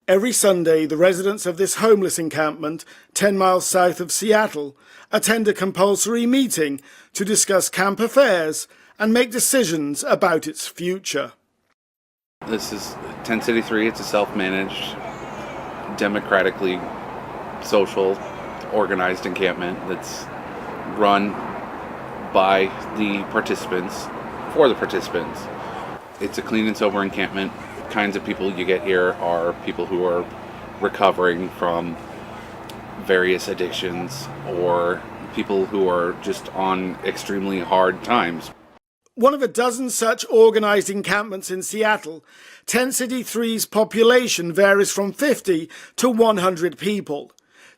Every Sunday, the residents of this homeless encampment, 10 miles south of Seattle, attend a compulsory meeting to discuss camp affairs and make decisions about its future. This is Tent City 3. It's a self-managed, democratically social, organized encampment that's run by the participants, for the participants. It's a clean and sober encampment. Kinds of people you get here are people who are recovering from various addictions or people who are just on extremely hard times. One of a dozen such organised encampments in Seattle, Tent City 3's population varies from 50 to 100 people,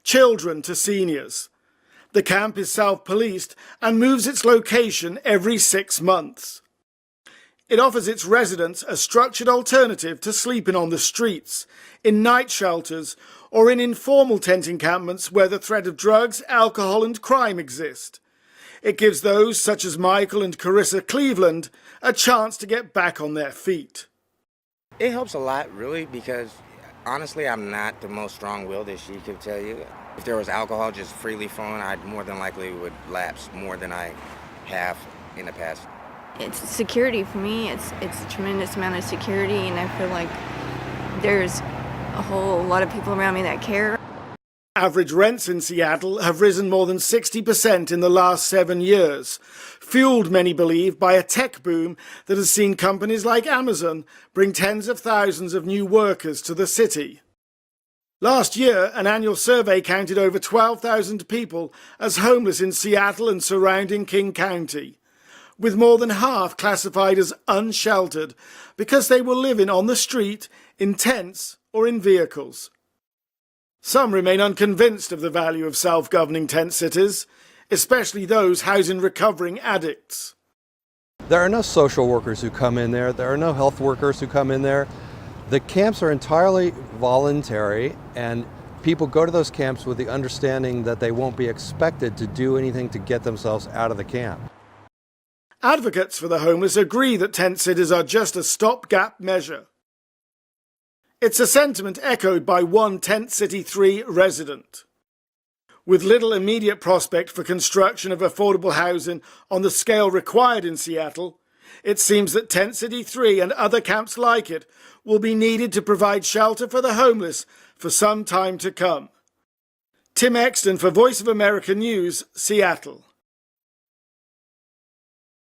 children to seniors. The camp is self-policed and moves its location every 6 months. It offers its residents a structured alternative to sleeping on the streets, in night shelters, or in informal tent encampments where the threat of drugs, alcohol and crime exist. It gives those, such as Michael and Carissa Cleveland, a chance to get back on their feet. It helps a lot, really, because honestly, I'm not the most strong-willed, as she could tell you. If there was alcohol just freely flowing, I more than likely would lapse more than I have in the past. It's security for me. It's a tremendous amount of security, and I feel like there's a whole lot of people around me that care. Average rents in Seattle have risen more than 60% in the last 7 years, fueled, many believe, by a tech boom that has seen companies like Amazon bring tens of thousands of new workers to the city. Last year, an annual survey counted over 12,000 people as homeless in Seattle and surrounding King County, with more than half classified as unsheltered because they were living on the street, in tents or in vehicles. Some remain unconvinced of the value of self-governing tent cities, especially those housing recovering addicts. There are no social workers who come in there. There are no health workers who come in there. The camps are entirely voluntary, and people go to those camps with the understanding that they won't be expected to do anything to get themselves out of the camp. Advocates for the homeless agree that tent cities are just a stopgap measure. It's a sentiment echoed by one Tent City 3 resident. With little immediate prospect for construction of affordable housing on the scale required in Seattle, it seems that Tent City 3 and other camps like it will be needed to provide shelter for the homeless for some time to come. Tim Exton for Voice of America News, Seattle.